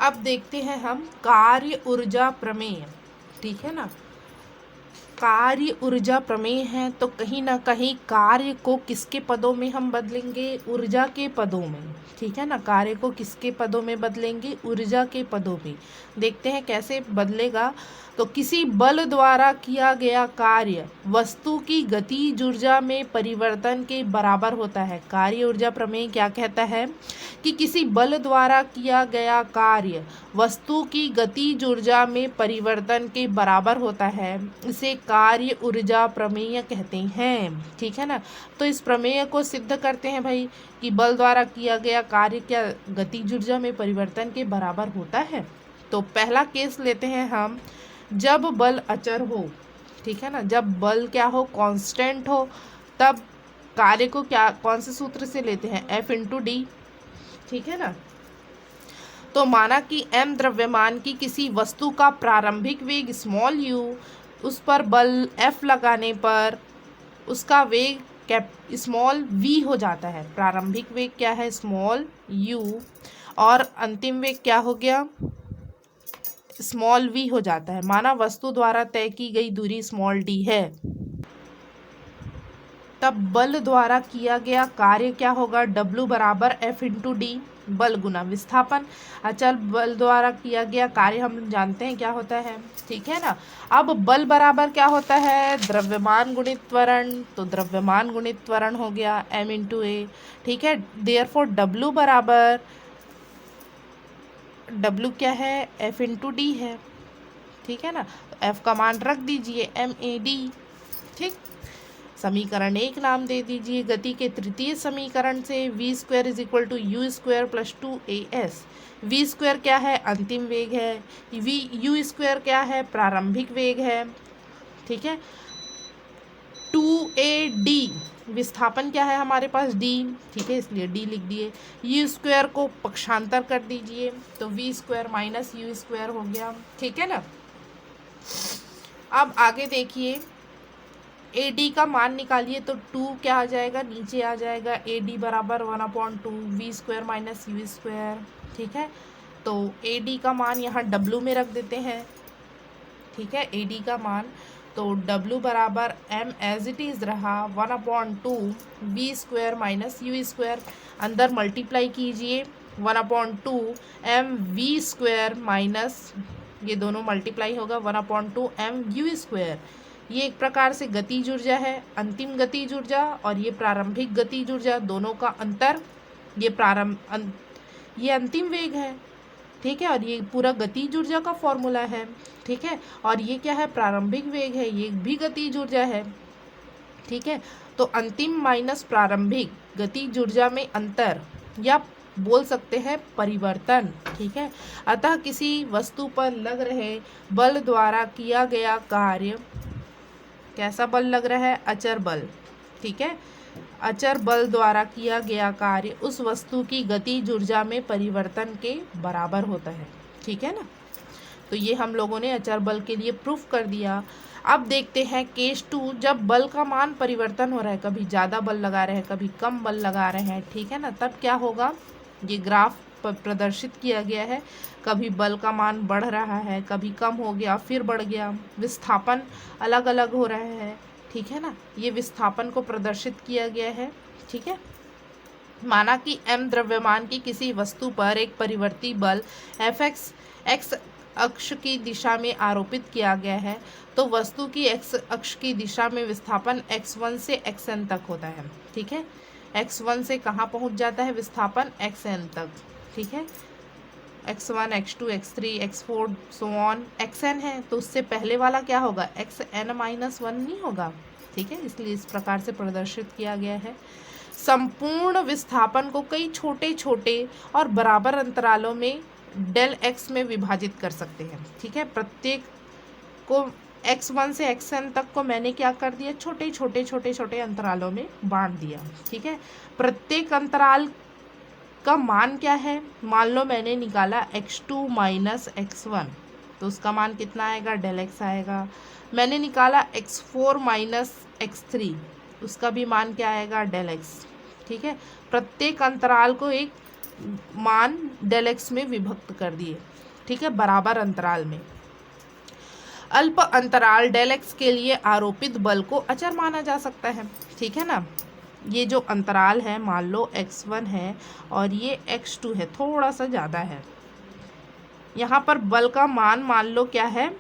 अब देखते हैं हम कार्य ऊर्जा प्रमेय। ठीक है ना, कार्य ऊर्जा प्रमेय है तो कहीं ना कहीं कार्य को किसके पदों में हम बदलेंगे, ऊर्जा के पदों में। ठीक है ना, कार्य को किसके पदों में बदलेंगे, ऊर्जा के पदों में। देखते हैं कैसे बदलेगा। तो किसी बल द्वारा किया गया कार्य वस्तु की गतिज ऊर्जा में परिवर्तन के बराबर होता है। कार्य ऊर्जा प्रमेय क्या कहता है कि किसी बल द्वारा किया गया कार्य वस्तु की गतिज ऊर्जा में परिवर्तन के बराबर होता है, इसे कार्य ऊर्जा प्रमेय कहते हैं। ठीक है ना, तो इस प्रमेय को सिद्ध करते हैं भाई कि बल द्वारा किया गया कार्य क्या गतिज ऊर्जा में परिवर्तन के बराबर होता है। तो पहला केस लेते हैं हम, जब बल अचर हो। ठीक है ना, जब बल क्या हो, कांस्टेंट हो, तब कार्य को क्या कौन से सूत्र से लेते हैं, F/d। ठीक है ना, तो माना कि m द्रव्यमान की किसी वस्तु का प्रारंभिक वेग स्मॉल u, उस पर बल F लगाने पर उसका वेग स्मॉल v हो जाता है। प्रारंभिक वेग क्या है, स्मॉल u, और अंतिम वेग क्या हो गया, स्मॉल v हो जाता है। माना वस्तु द्वारा तय की गई दूरी स्मॉल d है, तब बल द्वारा किया गया कार्य क्या होगा, W बराबर F/d, बल गुना विस्थापन। अचल बल द्वारा किया गया कार्य हम जानते हैं क्या होता है। ठीक है ना, अब बल बराबर क्या होता है, द्रव्यमान गुणित त्वरण। तो द्रव्यमान गुणित त्वरण हो गया m/a। ठीक है, देयरफॉर W बराबर, W क्या है, F/d है। ठीक है ना, F का मान रख दीजिए MAD। ठीक, समीकरण 1 नाम दे दीजिए। गति के तृतीय समीकरण से v² = u² + 2as। v² क्या है, अंतिम वेग है, u² क्या है, प्रारंभिक वेग है। ठीक है, 2ad विस्थापन क्या है हमारे पास, d। ठीक है, इसलिए d लिख दिए। u² को पक्षांतर कर दीजिए तो v² - u² हो गया। ठीक है ना, अब आगे देखिए, AD का मान निकालिए तो 2 क्या आ जाएगा, नीचे आ जाएगा। AD बराबर 1/2 v² - u²। ठीक है, तो AD का मान यहाँ W में रख देते हैं। ठीक है, AD का मान, तो W बराबर m एज इट इज़ रहा 1/2 v² - u²। अंदर मल्टीप्लाई कीजिए, 1/2 mv² माइनस, ये दोनों मल्टीप्लाई होगा 1/2 mu²। ये एक प्रकार से गतिज ऊर्जा है, अंतिम गतिज ऊर्जा और ये प्रारंभिक गतिज ऊर्जा, दोनों का अंतर, ये अंतिम वेग है। ठीक है, और ये पूरा गतिज ऊर्जा का फॉर्मूला है। ठीक है, और ये क्या है, प्रारंभिक वेग है, ये भी गतिज ऊर्जा है। ठीक है, तो अंतिम माइनस प्रारंभिक गतिज ऊर्जा में अंतर, या बोल सकते हैं परिवर्तन। ठीक है, अतः किसी वस्तु पर लग रहे बल द्वारा किया गया कार्य, कैसा बल लग रहा है, अचर बल। ठीक है, अचर बल द्वारा किया गया कार्य उस वस्तु की गतिज ऊर्जा में परिवर्तन के बराबर होता है। ठीक है ना, तो ये हम लोगों ने अचर बल के लिए प्रूफ कर दिया। अब देखते हैं केस 2, जब बल का मान परिवर्तन हो रहा है, कभी ज़्यादा बल लगा रहे हैं, कभी कम बल लगा रहे हैं। ठीक है ना, तब क्या होगा, ये ग्राफ प्रदर्शित किया गया है। कभी बल का मान बढ़ रहा है, कभी कम हो गया, फिर बढ़ गया, विस्थापन अलग अलग हो रहा है। ठीक है ना, ये विस्थापन को प्रदर्शित किया गया है। ठीक है, माना कि m द्रव्यमान की किसी वस्तु पर एक परिवर्ती बल Fx x अक्ष की दिशा में आरोपित किया गया है, तो वस्तु की x अक्ष की दिशा में विस्थापन x1 से xn तक होता है। ठीक है, x1 से कहाँ पहुँच जाता है विस्थापन, xn तक। ठीक है, x1 x2 x3 x4 so on, xn है तो उससे पहले वाला क्या होगा, xn - 1 नहीं होगा। ठीक है, इसलिए इस प्रकार से प्रदर्शित किया गया है। संपूर्ण विस्थापन को कई छोटे छोटे और बराबर अंतरालों में डेल x में विभाजित कर सकते हैं। ठीक है, प्रत्येक को x1 से xn तक को मैंने क्या कर दिया, छोटे छोटे छोटे छोटे अंतरालों में बांट दिया। ठीक है, प्रत्येक अंतराल का मान क्या है, मान लो मैंने निकाला x2 - x1, तो उसका मान कितना आएगा, डेल x आएगा। मैंने निकाला x4 - x3, उसका भी मान क्या आएगा, डेल x। ठीक है, प्रत्येक अंतराल को एक मान डेल एक्स में विभक्त कर दिए, ठीक है, बराबर अंतराल में। अल्प अंतराल डेल एक्स के लिए आरोपित बल को अचर माना जा सकता है, ठीक है ना। ये जो अंतराल है, मान लो x1 है और ये x2 है, थोड़ा सा ज़्यादा है। यहाँ पर बल का मान मान लो क्या है,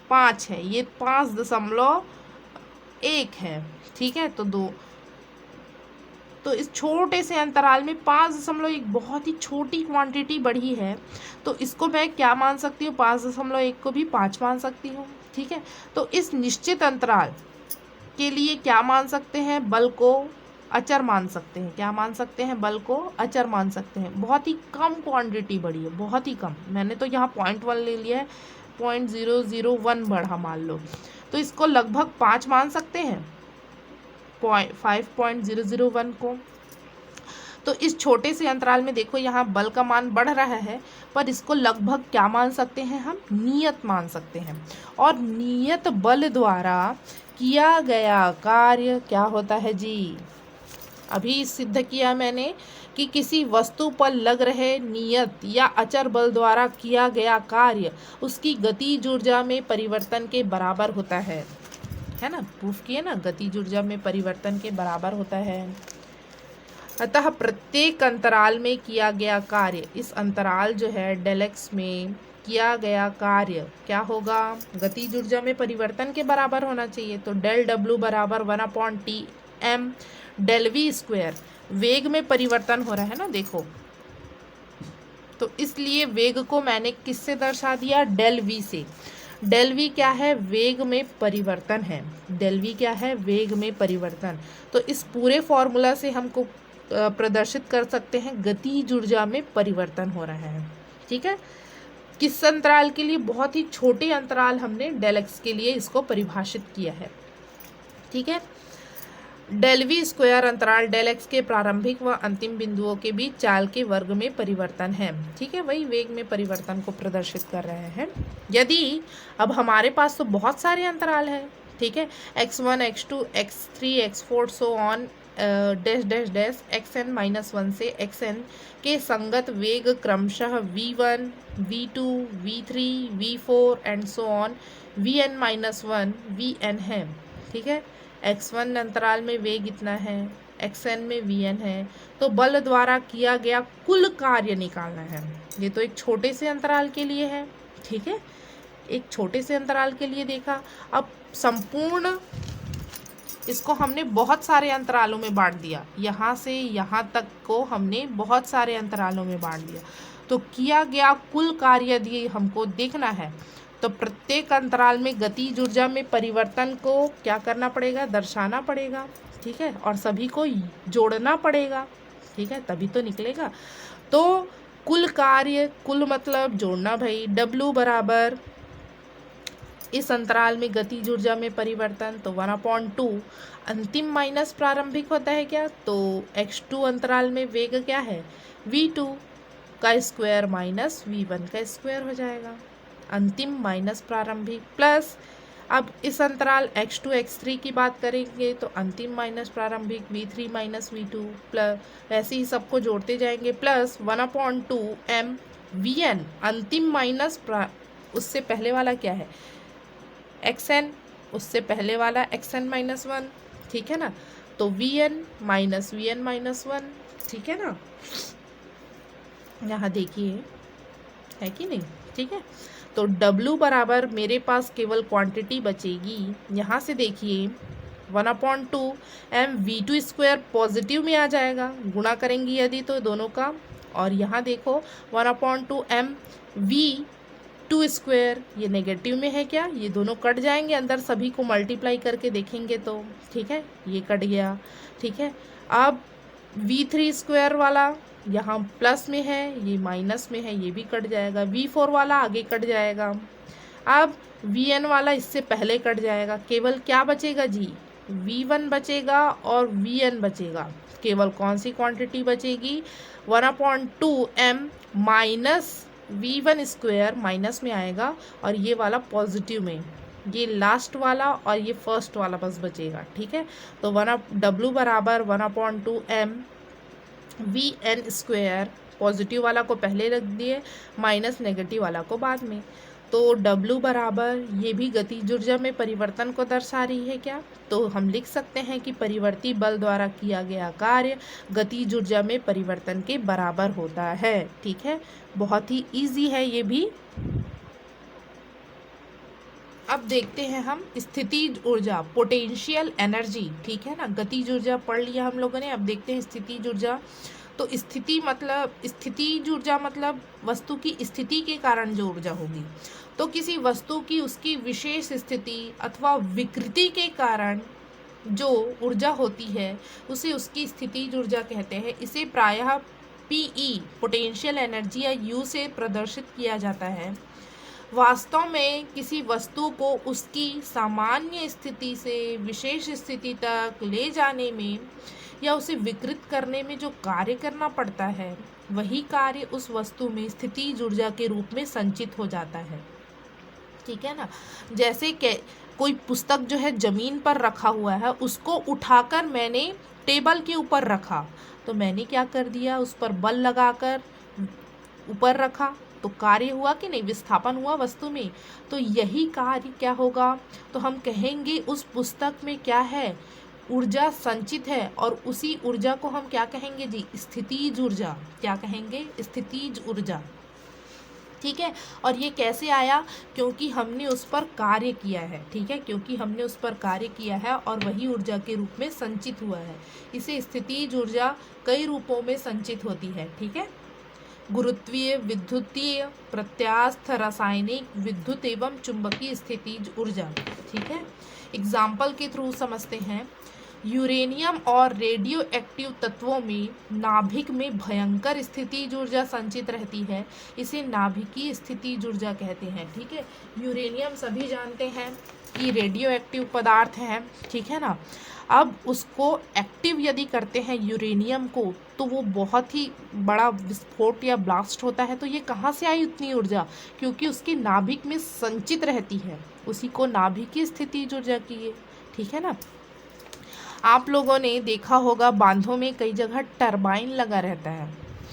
5 है, ये 5.1 है, ठीक है। तो इस छोटे से अंतराल में 5.1 बहुत ही छोटी क्वांटिटी बढ़ी है, तो इसको मैं क्या मान सकती हूँ, 5.1 को भी 5 मान सकती हूँ, ठीक है। तो इस निश्चित अंतराल के लिए क्या मान सकते हैं, बल को अचर मान सकते हैं। क्या मान सकते हैं, बल को अचर मान सकते हैं। बहुत ही कम क्वांटिटी बढ़ी है, बहुत ही कम। मैंने तो यहाँ 0.1 ले लिया है, 0.001 बढ़ा मान लो, तो इसको लगभग 5 मान सकते हैं, 5.001 को। तो इस छोटे से अंतराल में देखो यहाँ बल का मान बढ़ रहा है, पर इसको लगभग क्या मान सकते हैं हम, नियत मान सकते हैं। और नियत बल द्वारा किया गया कार्य क्या होता है जी, अभी सिद्ध किया मैंने कि किसी वस्तु पर लग रहे नियत या अचर बल द्वारा किया गया कार्य उसकी गतिज ऊर्जा में परिवर्तन के बराबर होता है ना। प्रूफ किए ना, गतिज ऊर्जा में परिवर्तन के बराबर होता है। अतः प्रत्येक अंतराल में किया गया कार्य, इस अंतराल जो है डेल एक्स में किया गया कार्य क्या होगा, गतिज ऊर्जा में परिवर्तन के बराबर होना चाहिए। तो डेल डब्ल्यू बराबर 1/Tm डेल वी स्क्वायर, वेग में परिवर्तन हो रहा है ना, देखो, तो इसलिए वेग को मैंने किससे दर्शा दिया, डेल वी से। डेल वी क्या है, वेग में परिवर्तन है। डेल वी क्या है, वेग में परिवर्तन। तो इस पूरे फॉर्मूला से हमको प्रदर्शित कर सकते हैं गतिज ऊर्जा में परिवर्तन हो रहा है, ठीक है। किस अंतराल के लिए, बहुत ही छोटे अंतराल हमने डेल एक्स के लिए इसको परिभाषित किया है, ठीक है। डेल वी स्क्वायर अंतराल डेल एक्स के प्रारंभिक व अंतिम बिंदुओं के बीच चाल के वर्ग में परिवर्तन है, ठीक है, वही वेग में परिवर्तन को प्रदर्शित कर रहे हैं। यदि अब हमारे पास तो बहुत सारे अंतराल हैं, ठीक है, x1 x2 x3 x4 so on dash dash dash xn-1 से xn के संगत वेग क्रमशः v1 v2 v3 v4 and so on vn-1 vn है, ठीक है। x1 अंतराल में वेग इतना है, xn में vn है, तो बल द्वारा किया गया कुल कार्य निकालना है। ये तो एक छोटे से अंतराल के लिए है, ठीक है, एक छोटे से अंतराल के लिए देखा। अब संपूर्ण इसको हमने बहुत सारे अंतरालों में बांट दिया, यहाँ से यहाँ तक को हमने बहुत सारे अंतरालों में बांट दिया। तो किया गया कुल कार्य यदि हमको देखना है, तो प्रत्येक अंतराल में गतिज ऊर्जा में परिवर्तन को क्या करना पड़ेगा, दर्शाना पड़ेगा, ठीक है, और सभी को जोड़ना पड़ेगा, ठीक है, तभी तो निकलेगा। तो कुल कार्य, कुल मतलब जोड़ना भाई, W बराबर इस अंतराल में गतिज ऊर्जा में परिवर्तन, तो 1/2 अंतिम माइनस प्रारंभिक होता है क्या, तो x2 अंतराल में वेग क्या है, v2 का स्क्वायर माइनस v1 का स्क्वायर हो जाएगा, अंतिम माइनस प्रारंभिक, प्लस अब इस अंतराल x2 x3 की बात करेंगे तो अंतिम माइनस प्रारंभिक v3 माइनस v2 प्लस, वैसे ही सबको जोड़ते जाएंगे, प्लस 1/2 m vn अंतिम माइनस उससे पहले वाला क्या है, xn, उससे पहले वाला xn-1, ठीक है ना, तो vn-1, ठीक है ना, यहाँ देखिए है कि नहीं, ठीक है। तो W बराबर मेरे पास केवल क्वांटिटी बचेगी, यहाँ से देखिए 1/2 m v2 स्क्वायर पॉजिटिव में आ जाएगा, गुणा करेंगी यदि तो दोनों का, और यहाँ देखो 1/2 m v2 स्क्वायर, ये नेगेटिव में है क्या, ये दोनों कट जाएंगे, अंदर सभी को मल्टीप्लाई करके देखेंगे तो, ठीक है, ये कट गया, ठीक है। अब v3 स्क्वायर वाला यहाँ प्लस में है, ये माइनस में है, ये भी कट जाएगा, v4 वाला आगे कट जाएगा, अब vn वाला इससे पहले कट जाएगा, केवल क्या बचेगा जी, v1 बचेगा और vn बचेगा, केवल कौन सी क्वांटिटी बचेगी, 1/2 m minus v1 square minus में आएगा, और ये वाला पॉजिटिव में, ये लास्ट वाला और ये फर्स्ट वाला बस बचेगा, ठीक है। तो W बराबर 1/2 m V N square, positive वाला को पहले रख दिए, माइनस नेगेटिव वाला को बाद में। तो W बराबर, ये भी गतिज ऊर्जा में परिवर्तन को दर्शा रही है क्या? तो हम लिख सकते हैं कि परिवर्ती बल द्वारा किया गया कार्य गतिज ऊर्जा में परिवर्तन के बराबर होता है। ठीक है, बहुत ही इजी है ये भी। अब देखते हैं हम स्थितिज ऊर्जा, पोटेंशियल एनर्जी। ठीक है ना, गतिज ऊर्जा पढ़ लिया हम लोगों ने, अब देखते हैं स्थितिज ऊर्जा। तो स्थितिज ऊर्जा मतलब वस्तु की स्थिति के कारण जो ऊर्जा होगी। तो किसी वस्तु की उसकी विशेष स्थिति अथवा विकृति के कारण जो ऊर्जा होती है उसे उसकी स्थितिज ऊर्जा कहते हैं। इसे प्रायः पीई, पोटेंशियल एनर्जी, या यू से प्रदर्शित किया जाता है। वास्तव में किसी वस्तु को उसकी सामान्य स्थिति से विशेष स्थिति तक ले जाने में या उसे विकृत करने में जो कार्य करना पड़ता है, वही कार्य उस वस्तु में स्थितिज ऊर्जा के रूप में संचित हो जाता है। ठीक है ना, जैसे कोई पुस्तक जो है जमीन पर रखा हुआ है, उसको उठाकर मैंने टेबल के ऊपर रखा, तो मैंने क्या कर दिया, उस पर बल लगाकर ऊपर रखा, तो कार्य हुआ कि नहीं, विस्थापन हुआ वस्तु में। तो यही कार्य क्या होगा, तो हम कहेंगे उस पुस्तक में क्या है, ऊर्जा संचित है, और उसी ऊर्जा को हम क्या कहेंगे जी, स्थितिज ऊर्जा। क्या कहेंगे, स्थितिज ऊर्जा। ठीक है, और ये कैसे आया, क्योंकि हमने उस पर कार्य किया है। ठीक है, क्योंकि हमने उस पर कार्य किया है और वही ऊर्जा के रूप में संचित हुआ है। इसे स्थितिज ऊर्जा कई रूपों में संचित होती है। ठीक है, गुरुत्वीय, विद्युतीय, प्रत्यास्थ, रासायनिक, विद्युत एवं चुंबकीय स्थितिज ऊर्जा। ठीक है, एग्जाम्पल के थ्रू समझते हैं। यूरेनियम और रेडियो एक्टिव तत्वों में नाभिक में भयंकर स्थितिज ऊर्जा संचित रहती है, इसे नाभिकीय स्थितिज ऊर्जा कहते हैं। ठीक है, यूरेनियम सभी जानते हैं कि रेडियो एक्टिव पदार्थ है। ठीक है ना, अब उसको एक्टिव यदि करते हैं यूरेनियम को, तो वो बहुत ही बड़ा विस्फोट या ब्लास्ट होता है। तो ये कहाँ से आई उतनी ऊर्जा, क्योंकि उसके नाभिक में संचित रहती है, उसी को नाभिकीय स्थितिज ऊर्जा की। ठीक है ना, आप लोगों ने देखा होगा बांधों में कई जगह टरबाइन लगा रहता है।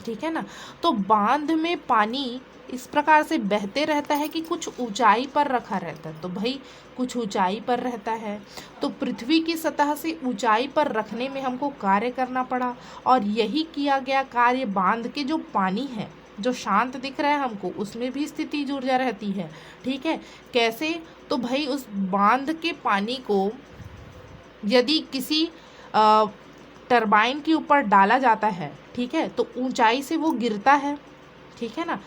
ठीक है ना, तो बांध में पानी इस प्रकार से बहते रहता है कि कुछ ऊंचाई पर रखा रहता है। तो भाई कुछ ऊंचाई पर रहता है, तो पृथ्वी की सतह से ऊंचाई पर रखने में हमको कार्य करना पड़ा, और यही किया गया कार्य बांध के जो पानी है, जो शांत दिख रहा है हमको, उसमें भी स्थितिज ऊर्जा रहती है। ठीक है, कैसे, तो भाई उस बांध के पानी को यदि किसी टरबाइन के ऊपर डाला जाता है, ठीक है, तो ऊंचाई से वो गिरता है। ठीक है ना,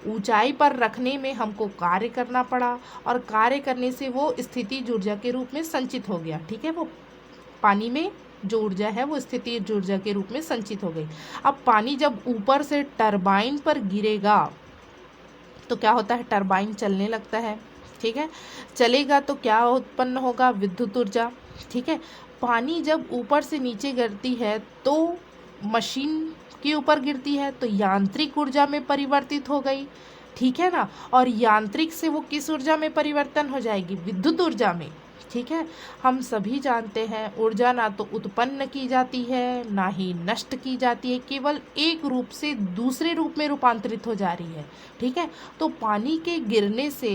ऊंचाई पर रखने में हमको कार्य करना पड़ा, और कार्य करने से वो स्थितिज ऊर्जा के रूप में संचित हो गया। ठीक है, वो पानी में जो ऊर्जा है वो स्थितिज ऊर्जा के रूप में संचित हो गई। अब पानी जब ऊपर से टरबाइन पर गिरेगा तो क्या होता है, टरबाइन चलने लगता है। ठीक है, चलेगा तो क्या उत्पन्न होगा, विद्युत ऊर्जा। ठीक है, पानी जब ऊपर से नीचे गिरती है तो मशीन के ऊपर गिरती है, तो यांत्रिक ऊर्जा में परिवर्तित हो गई। ठीक है ना, और यांत्रिक से वो किस ऊर्जा में परिवर्तन हो जाएगी, विद्युत ऊर्जा में। ठीक है, हम सभी जानते हैं ऊर्जा ना तो उत्पन्न की जाती है ना ही नष्ट की जाती है, केवल एक रूप से दूसरे रूप में रूपांतरित हो जा रही है। ठीक है, तो पानी के गिरने से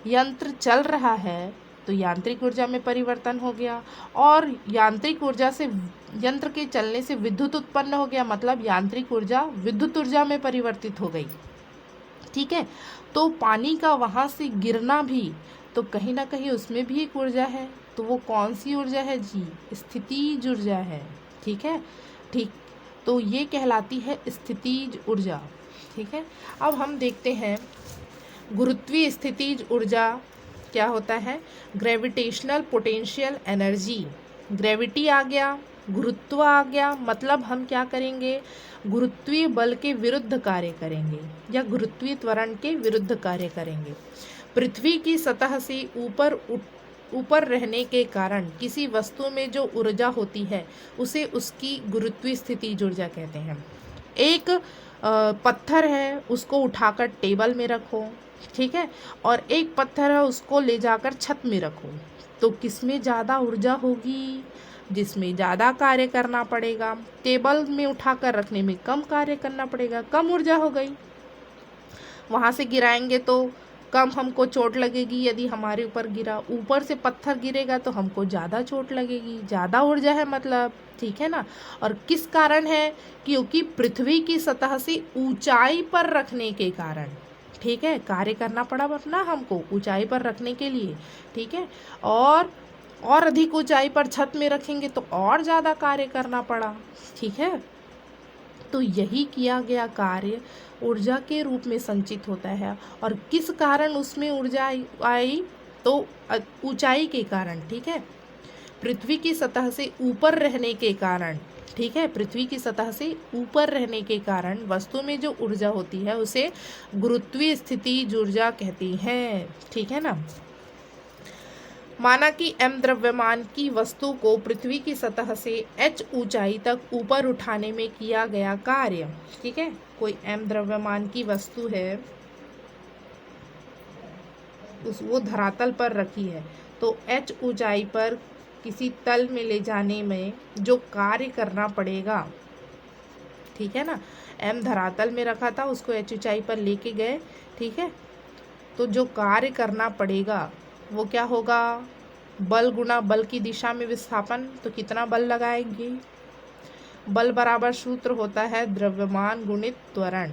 यंत्र चल रहा है, तो यांत्रिक ऊर्जा में परिवर्तन हो गया, और यांत्रिक ऊर्जा से यंत्र के चलने से विद्युत उत्पन्न हो गया, मतलब यांत्रिक ऊर्जा विद्युत ऊर्जा में परिवर्तित हो गई। ठीक है, तो पानी का वहाँ से गिरना भी, तो कहीं ना कहीं उसमें भी एक ऊर्जा है। तो वो कौन सी ऊर्जा है जी, स्थितिज ऊर्जा है। ठीक है, ठीक, तो ये कहलाती है स्थितिज ऊर्जा। ठीक है, अब हम देखते हैं गुरुत्वीय स्थितिज ऊर्जा क्या होता है, ग्रेविटेशनल पोटेंशियल एनर्जी। ग्रेविटी आ गया, गुरुत्व आ गया, मतलब हम क्या करेंगे, गुरुत्वीय बल के विरुद्ध कार्य करेंगे या गुरुत्वीय त्वरण के विरुद्ध कार्य करेंगे। पृथ्वी की सतह से ऊपर रहने के कारण किसी वस्तु में जो ऊर्जा होती है उसे उसकी गुरुत्वीय स्थितिज ऊर्जा कहते हैं। एक पत्थर है, उसको उठाकर टेबल में रखो, ठीक है, और एक पत्थर है उसको ले जाकर छत में रखो, तो किसमें ज़्यादा ऊर्जा होगी, जिसमें ज़्यादा कार्य करना पड़ेगा। टेबल में उठाकर रखने में कम कार्य करना पड़ेगा, कम ऊर्जा हो गई। वहाँ से गिराएंगे तो कम हमको चोट लगेगी, यदि हमारे ऊपर गिरा। ऊपर से पत्थर गिरेगा तो हमको ज़्यादा चोट लगेगी, ज़्यादा ऊर्जा है मतलब, ठीक है ना। और किस कारण है? क्योंकि पृथ्वी की सतह से ऊंचाई पर रखने के कारण, ठीक है, कार्य करना पड़ा अपना हमको ऊंचाई पर रखने के लिए, ठीक है। और अधिक ऊंचाई पर छत में रखेंगे तो और ज़्यादा कार्य करना पड़ा, ठीक है। तो यही किया गया कार्य ऊर्जा के रूप में संचित होता है। और किस कारण उसमें ऊर्जा आई? तो ऊंचाई के कारण, ठीक है, पृथ्वी की सतह से ऊपर रहने के कारण, ठीक है, पृथ्वी की सतह से ऊपर रहने के कारण वस्तु में जो ऊर्जा होती है उसे गुरुत्वीय स्थितिज ऊर्जा कहती हैं, ठीक है ना। माना कि m द्रव्यमान की वस्तु को पृथ्वी की सतह से h ऊंचाई तक ऊपर उठाने में किया गया कार्य, ठीक है। कोई m द्रव्यमान की वस्तु है, वो धरातल पर रखी है, तो h ऊंचाई पर किसी तल में ले जाने में जो कार्य करना पड़ेगा, ठीक है ना। m धरातल में रखा था, उसको h ऊंचाई पर लेके गए, ठीक है। तो जो कार्य करना पड़ेगा वो क्या होगा? बल गुणा बल की दिशा में विस्थापन। तो कितना बल लगाएंगे? बल बराबर सूत्र होता है द्रव्यमान गुणित त्वरण।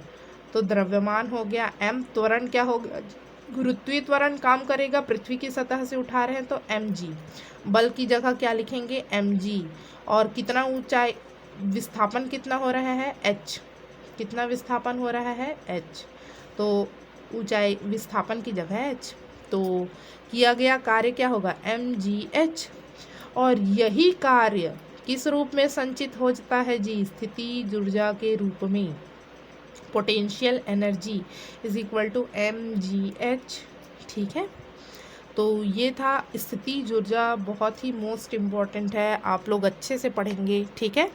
तो द्रव्यमान हो गया m, त्वरण क्या होगा? गुरुत्वीय त्वरण काम करेगा, पृथ्वी की सतह से उठा रहे हैं तो mg। बल की जगह क्या लिखेंगे? mg। और कितना ऊंचाई, विस्थापन कितना हो रहा है? h। कितना विस्थापन हो रहा है? h। तो ऊंचाई विस्थापन की जगह h। तो किया गया कार्य क्या होगा? mgh। और यही कार्य किस रूप में संचित हो जाता है जी? स्थितिज ऊर्जा के रूप में। Potential energy is equal to mgh, ठीक है। तो ये था स्थितिज ऊर्जा, बहुत ही मोस्ट इम्पॉर्टेंट है, आप लोग अच्छे से पढ़ेंगे, ठीक है।